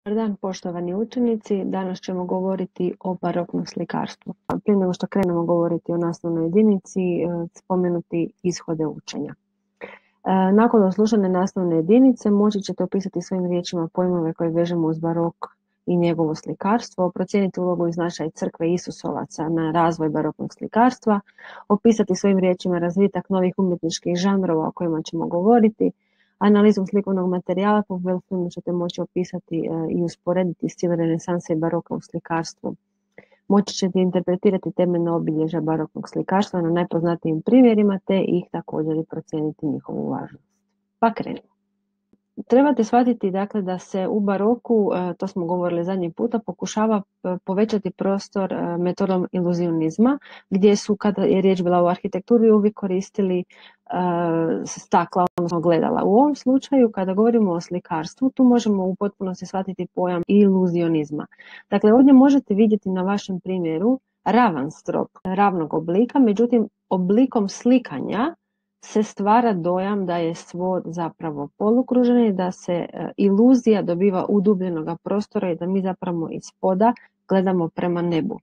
Dobar dan, poštovani učenici. Danas ćemo govoriti o baroknom slikarstvu. Prije nego što krenemo govoriti o nastavnoj jedinici, spomenuti ishode učenja. Nakon oslušane nastavne jedinice moći ćete opisati svojim riječima pojmove koje vežemo uz barok i njegovo slikarstvo, procijeniti ulogu i značaj crkve Isusovaca na razvoj baroknog slikarstva, opisati svojim riječima razvitak novih umjetničkih žanrova o kojima ćemo govoriti. Analizom slikovnog materijala po Velfilmu ćete moći opisati i usporediti stil renesanse i baroka u slikarstvu. Moći ćete interpretirati temeljna obilježja baroknog slikarstva na najpoznatijim primjerima te ih također i procijeniti njihovu važnost. Pa krenimo. Trebate shvatiti dakle da se u baroku, to smo govorili zadnji puta, pokušava povećati prostor metodom iluzionizma, gdje su, kada je riječ bila o arhitekturi, uvijek koristili stakla, odnosno gledala. U ovom slučaju, kada govorimo o slikarstvu, tu možemo u potpunosti shvatiti pojam iluzionizma. Dakle, ovdje možete vidjeti na vašem primjeru ravan strop ravnog oblika, međutim, oblikom slikanja se stvara dojam da je svod zapravo polukružen i da se iluzija dobiva udubljenoga prostora i da mi zapravo iz spoda gledamo prema nebu.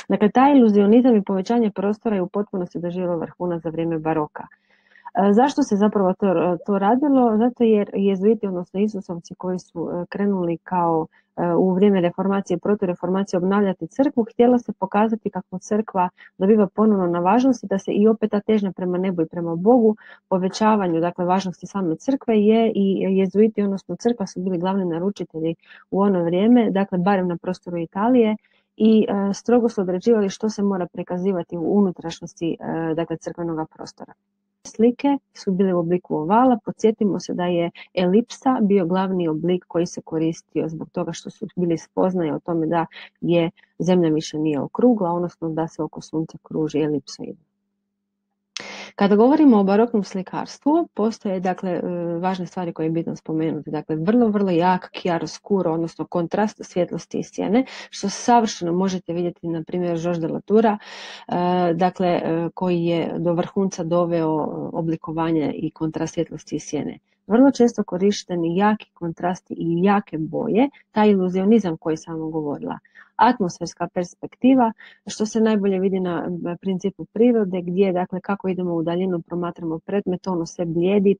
Dakle, taj iluzionizam i povećanje prostora je u potpunosti doživjelo vrhunac za vrijeme baroka. Zašto se zapravo to radilo? Zato jer jezuiti, odnosno Isusovci koji su krenuli kao u vrijeme reformacije i protureformacije obnavljati crkvu, htjelo se pokazati kako crkva dobiva ponovno na važnosti, da se i opet ta težnja prema nebu i prema Bogu, povećavanju dakle važnosti same crkve je i jezuiti, odnosno crkva su bili glavni naručitelji u ono vrijeme, dakle barem na prostoru Italije, i strogo su određivali što se mora prikazivati u unutrašnjosti dakle crkvenog prostora. Slike su bile u obliku ovala. Podsjetimo se da je elipsa bio glavni oblik koji se koristio zbog toga što su bili spoznaje o tome da je zemlja više nije okrugla, odnosno da se oko sunca kruži elipsoidno. Kada govorimo o baroknom slikarstvu, postoje dakle važne stvari koje je bitno spomenuti. Dakle, vrlo jak chiaroscuro, odnosno kontrast svjetlosti i sjene, što savršeno možete vidjeti na primjer Georges de Latoura, dakle, koji je do vrhunca doveo oblikovanje i kontrast svjetlosti i sjene. Vrlo često korišteni jaki kontrasti i jake boje, taj iluzionizam koji sam vam govorila. Atmosferska perspektiva, što se najbolje vidi na principu prirode, gdje, dakle, kako idemo u daljinu, promatramo predmet, ono sve blijedi,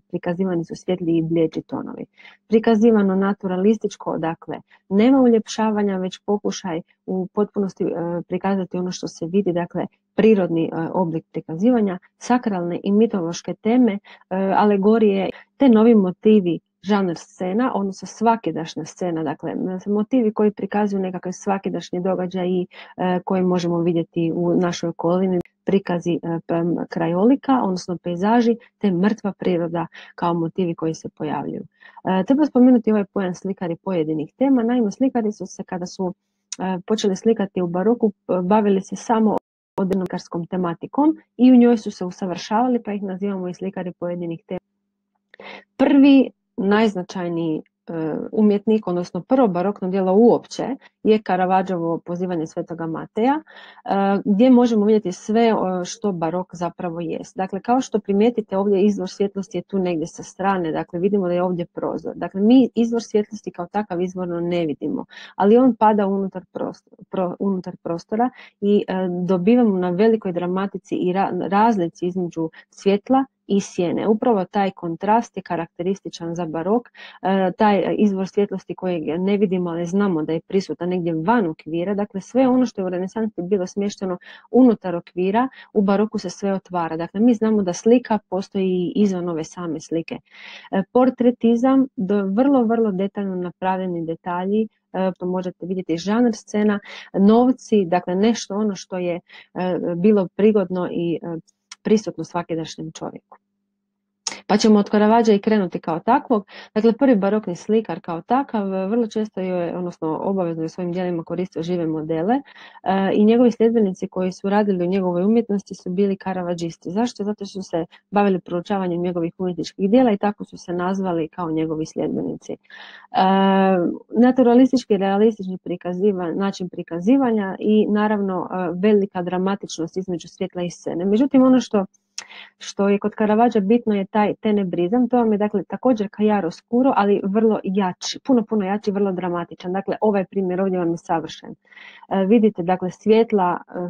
prikazivani su svjetli i bljeđi tonovi. Prikazivano naturalističko, dakle, nema uljepšavanja, već pokušaj u potpunosti prikazati ono što se vidi, dakle, prirodni oblik prikazivanja, sakralne i mitološke teme, alegorije, te novi motivi, žanr scena, odnosno svakidašnja scena, dakle motivi koji prikazuju nekakve svakidašnje događaje koje možemo vidjeti u našoj okolini, prikazi krajolika, odnosno pejzaži, te mrtva priroda kao motivi koji se pojavljuju. Treba spomenuti ovaj pojam slikari pojedinih tema. Naime, slikari su se, kada su počeli slikati u baroku, bavili se samo odlikarskom tematikom i u njoj su se usavršavali, pa ih nazivamo i slikari pojedinih tema. Prvi najznačajniji umjetnik, odnosno prvo barokno djelo uopće je Caravaggiovo Pozivanje Svetoga Mateja, gdje možemo vidjeti sve što barok zapravo jest. Dakle, kao što primijetite, ovdje izvor svjetlosti je tu negdje sa strane, dakle vidimo da je ovdje prozor. Dakle, mi izvor svjetlosti kao takav izvorno ne vidimo, ali on pada unutar prostora i dobivamo na velikoj dramatici i razlici između svjetla i sjene. Upravo taj kontrast je karakterističan za barok, taj izvor svjetlosti kojeg ne vidimo, ali znamo da je prisutan negdje van okvira. Dakle, sve ono što je u renesansi bilo smješteno unutar okvira, u baroku se sve otvara. Dakle, mi znamo da slika postoji i izvan ove same slike. Portretizam, vrlo detaljno napravljeni detalji, to možete vidjeti žanr scena, novci, dakle nešto ono što je bilo prigodno i prisutno svakidašnjem čovjeku. Pa ćemo od Caravaggia i krenuti kao takvog. Dakle, prvi barokni slikar kao takav vrlo često je, odnosno obavezno je u svojim djelima koristio žive modele i njegovi sljedbenici koji su radili u njegovoj umjetnosti su bili Caravaggisti. Zašto? Zato što su se bavili proučavanjem njegovih umjetničkih djela i tako su se nazvali kao njegovi sljedbenici. Naturalistički i realistični način prikazivanja i naravno velika dramatičnost između svjetla i scene. Međutim, ono što Što je kod Caravaggia bitno je taj tenebrizam, to vam je dakle također chiaroscuro, ali vrlo jači, puno jači, vrlo dramatičan. Dakle, ovaj primjer ovdje vam je savršen. Vidite, dakle,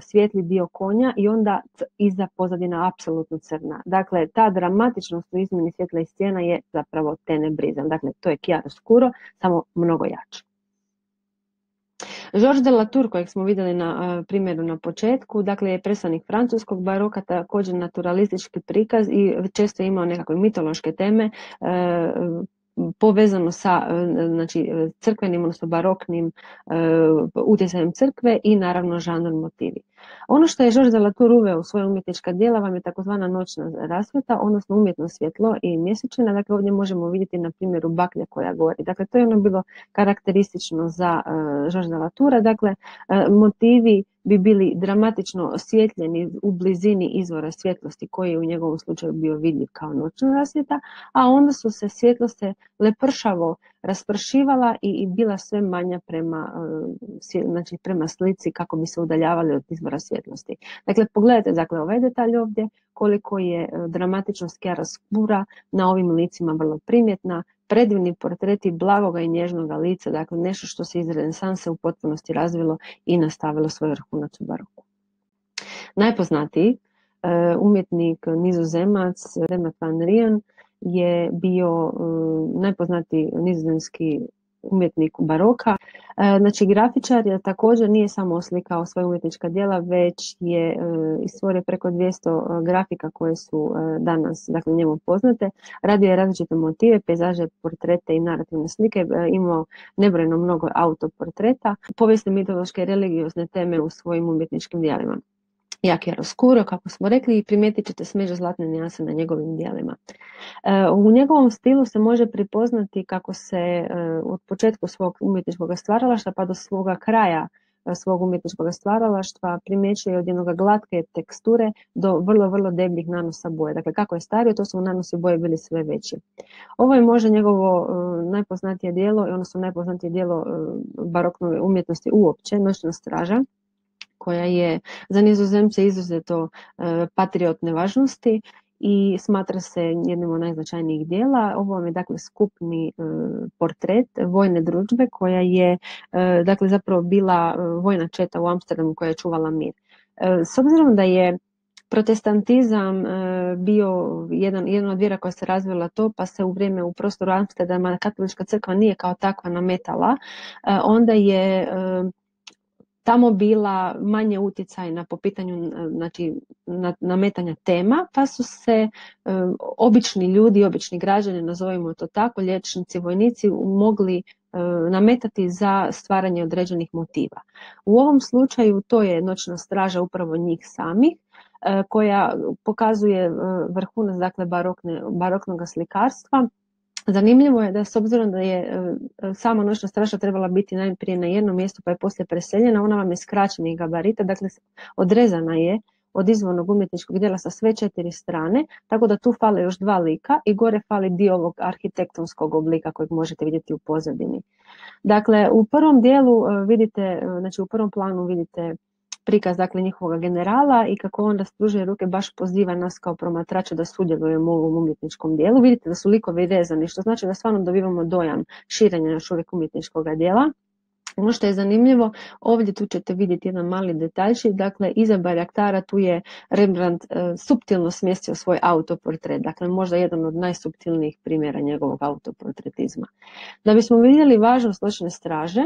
svijetli dio konja i onda iza pozadina apsolutno crna. Dakle, ta dramatičnost u izmjeni svjetla i sjena je zapravo tenebrizam. Dakle, to je chiaroscuro, samo mnogo jače. Georges de Latour, kojeg smo vidjeli na primjeru na početku, dakle je predstavnik francuskog baroka, također naturalistički prikaz i često je imao nekakve mitološke teme, povezano sa znači, crkvenim, odnosno baroknim utjecajem crkve i naravno žanr motivi. Ono što je Georges de Latour uveo u svoje umjetnička djela vam je takozvana noćna rasvjeta, odnosno umjetno svjetlo i mjesečina. Dakle, ovdje možemo vidjeti na primjeru baklje koja gori. Dakle, to je ono bilo karakteristično za Georges de Latoura. Dakle, motivi bi bili dramatično osvjetljeni u blizini izvora svjetlosti koji je u njegovom slučaju bio vidljiv kao noćna rasvjeta, a onda su se svjetlost lepršavo raspršivala i bila sve manja prema slici kako bi se udaljavali od izvora svjetlosti. Dakle, pogledajte dakle, ovaj detalj ovdje, koliko je dramatičnost chiaroscura na ovim licima vrlo primjetna, predivni portreti blagoga i nježnoga lica, dakle nešto što se iz renesanse u potpunosti razvilo i nastavilo svoj vrhunac u baroku. Najpoznatiji umjetnik nizozemac Rembrandt van Rijn je bio najpoznatiji nizozemski umjetnik baroka. Znači, grafičar je također nije samo oslikao svoje umjetnička djela, već je stvorio preko 200 grafika koje su danas dakle, njemu poznate. Radio je različite motive, pejzaže, portrete i narativne slike, imao nebrojeno mnogo autoportreta, povijesne, mitološke i religiozne teme u svojim umjetničkim djelima. Chiaroscuro, kako smo rekli, i primijetit ćete smeđe zlatne nijanse na njegovim djelima. U njegovom stilu se može prepoznati kako se od početka svog umjetničkog stvaralaštva pa do svoga kraja svog umjetničkog stvaralaštva primjećuje od jednog glatke teksture do vrlo debljih nanosa boje. Dakle, kako je stario, to su nanosi boje bili sve veći. Ovo je možda njegovo najpoznatije djelo, odnosno najpoznatije djelo barokne umjetnosti uopće, Noćna straža, koja je za Nizozemce izuzeto patriotne važnosti i smatra se jednim od najznačajnijih djela. Ovo vam je dakle skupni portret vojne družbe koja je dakle zapravo bila vojna četa u Amsterdamu koja je čuvala mir. S obzirom da je protestantizam bio jedna od vjera koja se razvila to, pa se u vrijeme u prostoru Amsterdama katolička crkva nije kao takva nametala, onda je tamo bila manje utjecajna po pitanju znači, nametanja tema, pa su se obični ljudi, obični građani, nazovimo to tako, liječnici, vojnici, mogli nametati za stvaranje određenih motiva. U ovom slučaju to je Noćna straža upravo njih samih, koja pokazuje vrhunac dakle, baroknog slikarstva. Zanimljivo je da s obzirom da je sama Noćna straža trebala biti najprije na jednom mjestu pa je poslije preseljena, ona vam je skraćenih gabarita, dakle odrezana je od izvornog umjetničkog djela sa sve 4 strane, tako da tu fale još 2 lika i gore fali dio ovog arhitektonskog oblika kojeg možete vidjeti u pozadini. Dakle, u prvom dijelu vidite, znači u prvom planu vidite prikaz dakle njihovog generala i kako on raspružuje ruke baš poziva nas kao promatrače da sudjelujemo u ovom umjetničkom dijelu. Vidite da su likovi rezani, što znači da stvarno dobivamo dojam širenja još uvijek umjetničkog dijela. Ono što je zanimljivo, ovdje tu ćete vidjeti jedan mali detaljčić, dakle iza Barjaktara tu je Rembrandt suptilno smjestio svoj autoportret, dakle možda jedan od najsuptilnijih primjera njegovog autoportretizma. Da bismo vidjeli važnost Noćne straže,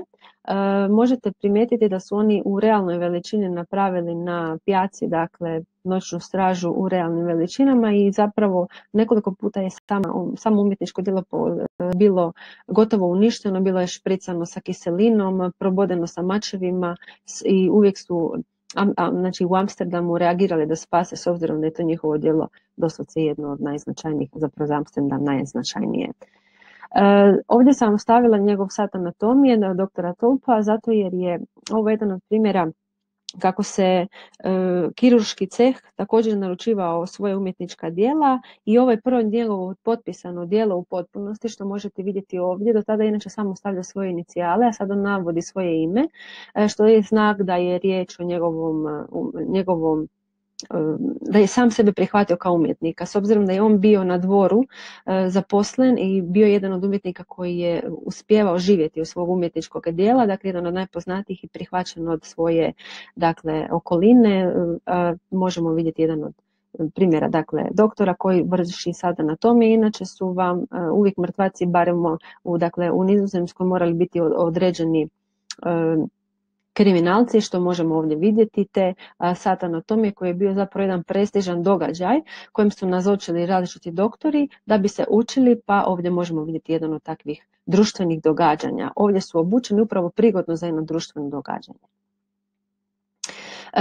možete primijetiti da su oni u realnoj veličini napravili na pijaci, dakle Noćnu stražu u realnim veličinama i zapravo nekoliko puta je samo umjetničko djelo bilo gotovo uništeno, bilo je špricano sa kiselinom, probodeno sa mačevima i uvijek su znači u Amsterdamu reagirali da spase s obzirom da je to njihovo djelo doslovce jedno od najznačajnijih, zapravo za Amsterdam najznačajnije. Ovdje sam stavila njegov sat anatomije na doktora Tolpa, zato jer je ovo jedan od primjera kako se kirurški ceh također naručivao svoje umjetnička djela i ovo je prvo njegovo potpisano djelo u potpunosti, što možete vidjeti ovdje. Do tada inače samo stavlja svoje inicijale, a sad on navodi svoje ime, što je znak da je riječ o njegovom da je sam sebe prihvatio kao umjetnika, s obzirom da je on bio na dvoru zaposlen i bio jedan od umjetnika koji je uspijevao živjeti od svog umjetničkog dijela, dakle jedan od najpoznatijih i prihvaćen od svoje okoline. Možemo vidjeti jedan od primjera, dakle, doktora koji vrši sad anatomije, inače su vam uvijek mrtvaci, barem u Nizozemskoj, morali biti određeni kriminalci, što možemo ovdje vidjeti, te sat anatomije koji je bio zapravo jedan prestižan događaj kojem su nazočili različiti doktori da bi se učili, pa ovdje možemo vidjeti jedan od takvih društvenih događanja. Ovdje su obučeni upravo prigodno za jedno društveno događanje.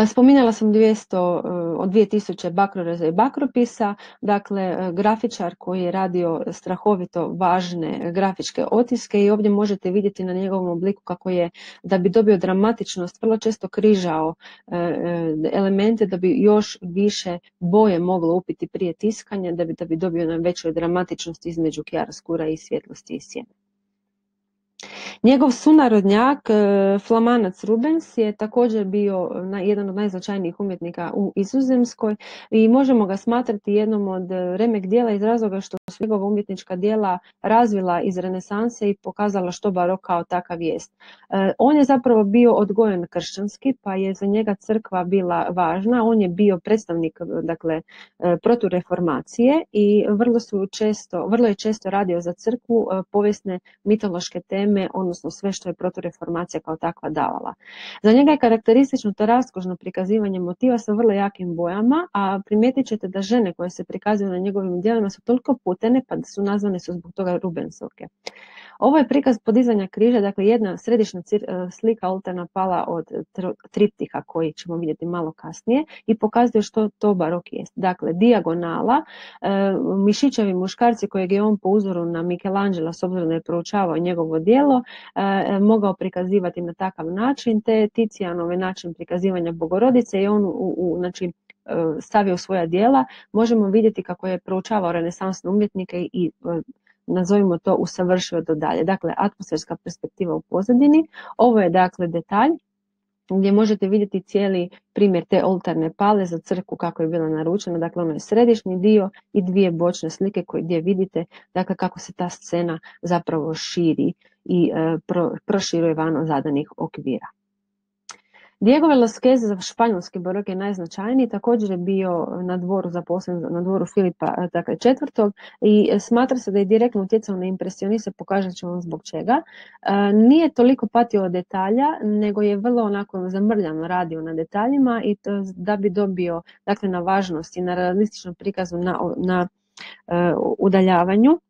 Spominjala sam 2000 bakroreza i bakropisa, dakle grafičar koji je radio strahovito važne grafičke otiske i ovdje možete vidjeti na njegovom obliku kako je, da bi dobio dramatičnost, vrlo često križao elemente da bi još više boje moglo upiti prije tiskanja, da bi dobio na većoj dramatičnosti između chiaroscura i svjetlosti i sjene. Njegov sunarodnjak, flamanac Rubens, je također bio jedan od najznačajnijih umjetnika u Nizozemskoj i možemo ga smatrati jednom od remek dijela iz razloga što su njegova umjetnička dijela razvila iz renesanse i pokazala što barok kao takav jest. On je zapravo bio odgojen kršćanski, pa je za njega crkva bila važna. On je bio predstavnik, dakle, protureformacije i vrlo je često radio za crkvu povijesne mitološke teme, odnosno sve što je protureformacija kao takva davala. Za njega je karakteristično to raskošno prikazivanje motiva sa vrlo jakim bojama, a primijetit ćete da žene koje se prikazuju na njegovim djelima su toliko putene pa su nazvane zbog toga Rubensovke. Ovo je prikaz podizanja križa, dakle jedna središnja slika oltarna pala od triptiha koji ćemo vidjeti malo kasnije i pokazuje što to barok jest. Dakle, dijagonala, mišićavi muškarci kojeg je on po uzoru na Michelangela, s obzirom da je proučavao njegovo djelo, mogao prikazivati na takav način, te Ticijanov način prikazivanja Bogorodice i on znači, stavio svoja djela, možemo vidjeti kako je proučavao renesansne umjetnike i nazovimo to usavršio do dalje. Dakle, atmosferska perspektiva u pozadini. Ovo je dakle detalj gdje možete vidjeti cijeli primjer te oltarne pale za crkvu kako je bila naručena. Dakle, ono je središnji dio i dvije bočne slike gdje vidite, dakle, kako se ta scena zapravo širi i proširuje van zadanih okvira. Diego Velázquez za španjolski barok je najznačajniji, također je bio na dvoru zaposlen, na dvoru Filipa IV. I smatra se da je direktno utjecao na impresioniste, pokažet ću vam zbog čega. Nije toliko patio od detalja, nego je vrlo onako zamrljano radio na detaljima i to da bi dobio, dakle, na važnosti, na realističnom prikazu, na udaljavanju.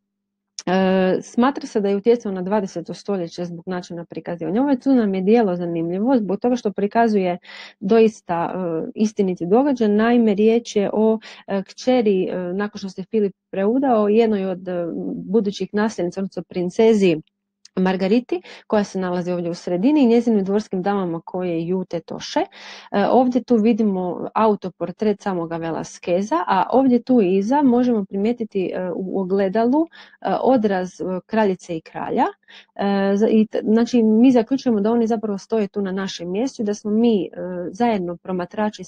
Smatra se da je utjecao na 20. stoljeće zbog načina prikazivanja. Ovo tu nam je djelo zanimljivo zbog toga što prikazuje doista istiniti događaj. Naime, riječ je o kćeri, nakon što se Filip preudao, jednoj od budućih nasljednica, odnosno princezi Margariti, koja se nalazi ovdje u sredini, i njezinim dvorskim damama koje ju tetoše. Ovdje tu vidimo autoportret samoga Velázqueza, a ovdje tu iza možemo primijetiti u ogledalu odraz kraljice i kralja. Znači, mi zaključujemo da oni zapravo stoje tu na našem mjestu i da smo mi zajedno promatrači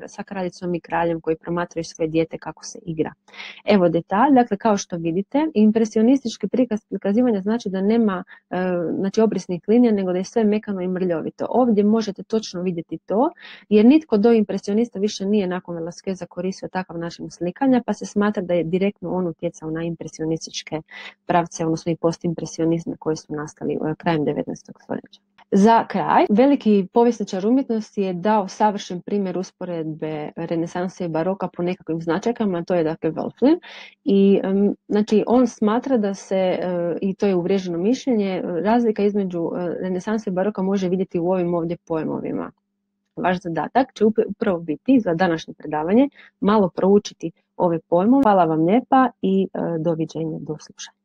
sa kraljicom i kraljem koji promatraju svoje dijete kako se igra. Evo detalj, dakle, kao što vidite, impresionistički prikaz prikazivanja znači da nema obrisnih linija, nego da je sve mekano i mrljovito. Ovdje možete točno vidjeti to, jer nitko do impresionista više nije nakon Velázqueza koristio takav način slikanja, pa se smatra da je direktno on utjecao na impresionističke pravce, odnosno i postimpresionizme koji su nastali krajem 19. stoljeća. Za kraj, veliki povjesničar umjetnosti je dao savršen primjer usporedbe renesanse i baroka po nekakvim značajkama, to je dakle Wölfflin, i znači on smatra da se, i to je uvriježeno mišljenje, razlika između renesanse i baroka može vidjeti u ovim ovdje pojmovima. Vaš zadatak će upravo biti za današnje predavanje malo proučiti ove pojmove. Hvala vam lijepa i doviđenja, do slušanja.